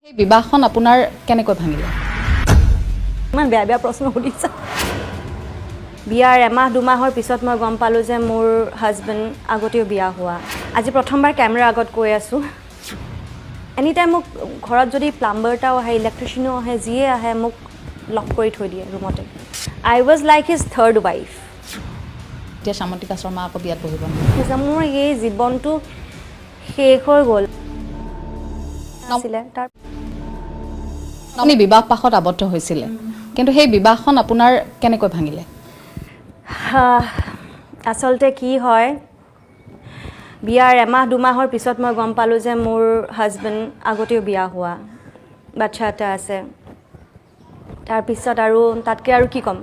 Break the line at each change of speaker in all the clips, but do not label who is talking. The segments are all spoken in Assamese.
এই বিবাহখন আপোনাৰ কেনেকৈ ভাঙিলে?
ইমান বেয়া বেয়া প্ৰশ্ন সুধিছা। বিয়াৰ এমাহ দুমাহৰ পিছত মই গম পালোঁ যে মোৰ হাজবেণ্ড আগতেও বিয়া হোৱা। আজি প্ৰথমবাৰ কেমেৰাৰ আগত কৈ আছোঁ। এনি টাইম মোক ঘৰত যদি প্লাম্বাৰ এটাও আহে, ইলেক্ট্ৰিচিয়ানো আহে, যিয়ে আহে মোক লক কৰি থৈ দিয়ে ৰুমতে। I was like his third wife.
এতিয়া সামন্তিকা শৰ্মা আকৌ বিয়াত বহিব।
মোৰ এই জীৱনটো শেষ হৈ গ'ল।
আপুনি বিবাহ পাশত আবদ্ধ হৈছিলে, কিন্তু সেই বিবাহখন আপোনাৰ কেনেকৈ ভাঙিলে?
আচলতে কি হয়, বিয়াৰ এমাহ দুমাহৰ পিছত মই গম পালোঁ যে মোৰ হাজবেণ্ড আগতেও বিয়া হোৱা, বাচ্ছা এটা আছে। তাৰপিছত আৰু তাতকৈ আৰু কি ক'ম,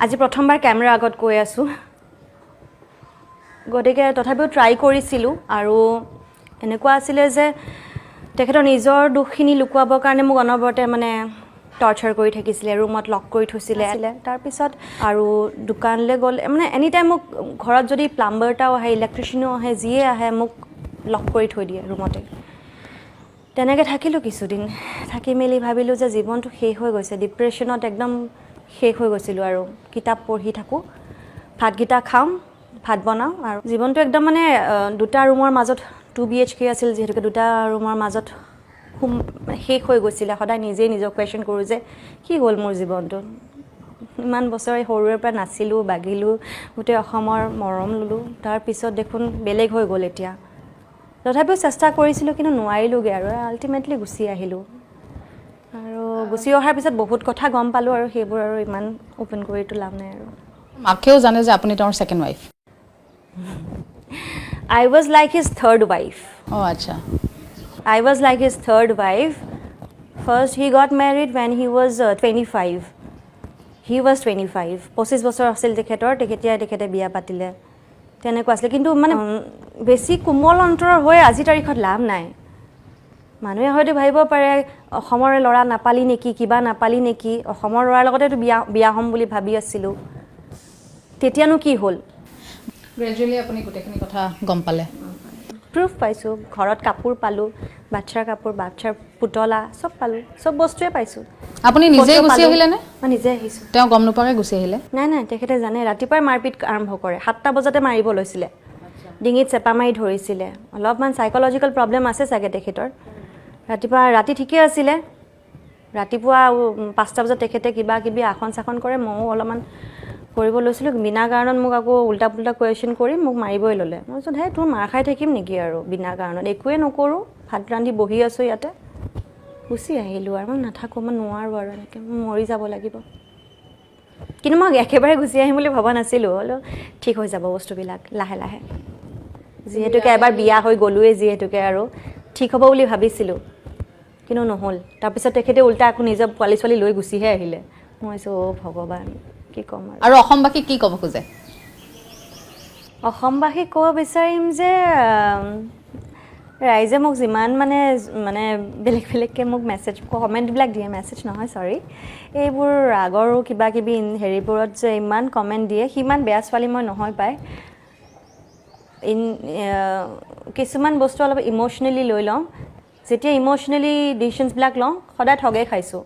আজি প্ৰথমবাৰ কেমেৰাৰ আগত কৈ আছোঁ। গতিকে তথাপিও ট্ৰাই কৰিছিলোঁ, আৰু এনেকুৱা আছিলে যে তেখেতৰ নিজৰ দুখখিনি লুকুৱাবৰ কাৰণে মোক অনবৰতে টৰ্চাৰ কৰি থাকিছিলে, ৰুমত লক কৰি থৈছিলে। তাৰপিছত আৰু দোকানলৈ গ'লে এনি টাইম মোক ঘৰত যদি প্লাম্বাৰ এটাও আহে, ইলেক্ট্ৰিচিয়ানো আহে, যিয়ে আহে মোক লক কৰি থৈ দিয়ে ৰুমতে। তেনেকৈ থাকিলোঁ কিছুদিন। থাকি মেলি ভাবিলোঁ যে জীৱনটো শেষ হৈ গৈছে। ডিপ্ৰেশ্যনত একদম শেষ হৈ গৈছিলোঁ। আৰু কিতাপ পঢ়ি থাকোঁ, ভাতকেইটা খাওঁ, ভাত বনাওঁ, আৰু জীৱনটো একদম দুটা ৰুমৰ মাজত 2 BHK আছিল, যিহেতুকে দুটা ৰুমৰ মাজত শেষ হৈ গৈছিলে। সদায় নিজেই নিজক কুৱেশ্যন কৰোঁ যে কি হ'ল মোৰ জীৱনটো। ইমান বছৰ সৰুৰে পৰা নাচিলোঁ, বাগিলোঁ, গোটেই অসমৰ মৰম ল'লোঁ, তাৰপিছত দেখোন বেলেগ হৈ গ'ল এতিয়া। তথাপিও চেষ্টা কৰিছিলোঁ, কিন্তু নোৱাৰিলোঁগৈ, আৰু আল্টিমেটলি গুচি আহিলোঁ। আৰু গুচি অহাৰ পিছত বহুত কথা গম পালোঁ, আৰু সেইবোৰ আৰু ইমান অ'পেন কৰিতো লাভ নাই। আৰু
মাকেও জানে যে আপুনি তেওঁৰ second wife?
I was like his third wife.
আচ্ছা।
I was like his third wife. First he got married when he was 25. He was 25. 25 বছৰ আছিল তেখেতে বিয়া পাতিলে। তেনেকুৱা আছিলে। কিন্তু বেছি কোমল অন্তৰৰ হৈ আজিৰ তাৰিখত লাভ নাই। মানুহে হয়তো ভাবিব পাৰে অসমৰ ল'ৰা নাপালি নেকি, কিবা নাপালি নেকি। অসমৰ ল'ৰাৰ লগতেতো বিয়া হ'ম বুলি ভাবি আছিলোঁ। তেতিয়ানো কি হ'ল?
গ্ৰেজুৱেলি আপুনি গোটেইখিনি কথা গম পালে?
প্ৰুফ পাইছোঁ, ঘৰত কাপোৰ পালোঁ, বাচ্ছাৰ কাপোৰ, বাচ্ছাৰ পুতলা চব পালোঁ, চব বস্তুৱে পাইছোঁ।
আপুনি নিজেই গুচি আহিলে নে?
মই নিজে আহিছোঁ।
তেওঁ গম নোপোৱাকৈ গুচি আহিলে?
নাই, তেখেতে জানে। ৰাতিপুৱাই মাৰপিট আৰম্ভ কৰে। 7টা বজাতে মাৰিব লৈছিলে, ডিঙিত চেপা মাৰি ধৰিছিলে। অলপমান চাইক'লজিকেল প্ৰব্লেম আছে চাগে তেখেতৰ। ৰাতি ঠিকেই আছিলে। ৰাতিপুৱা 5টা বজাত তেখেতে কিবা কিবি আসন চাসন কৰে, ময়ো অলপমান কৰিব লৈছিলোঁ। বিনা কাৰণত মোক আকৌ উল্টা পুল্টা কুৱেশ্যন কৰি মোক মাৰিবই ল'লে। মই কৈছোঁ হে তোৰ মাৰ খাই থাকিম নেকি আৰু বিনা কাৰণত? একোৱে নকৰোঁ, ভাত ৰান্ধি বহি আছোঁ ইয়াতে। গুচি আহিলোঁ, আৰু মই নাথাকোঁ, মই নোৱাৰোঁ আৰু এনেকৈ, মই মৰি যাব লাগিব। কিন্তু মই একেবাৰে গুচি আহিম বুলি ভবা নাছিলোঁ। হ'লেও ঠিক হৈ যাব বস্তুবিলাক লাহে লাহে, যিহেতুকে এবাৰ বিয়া হৈ গ'লোৱেই, যিহেতুকে আৰু ঠিক হ'ব বুলি ভাবিছিলোঁ, কিন্তু নহ'ল। তাৰপিছত তেখেতে উল্টা আকৌ নিজৰ পোৱালি ছোৱালী লৈ গুচিহে আহিলে। মই কৈছোঁ ভগৱান, কি ক'ম আৰু
অসমবাসীক কি ক'ব খোজে?
অসমবাসীক ক'ব বিচাৰিম যে ৰাইজে মোক যিমান বেলেগকৈ মোক কমেণ্টবিলাক দিয়ে, মেছেজ নহয় চৰি, এইবোৰ আগৰো কিবা কিবি হেৰিবোৰত যে ইমান কমেণ্ট দিয়ে, সিমান বেয়া ছোৱালী মই নহয় পায়। কিছুমান বস্তু অলপ ইম'চনেলি লৈ লওঁ। যেতিয়া ইম'চনেলি ডিচিশ্যনছবিলাক লওঁ, সদায় ঠগেই খাইছোঁ।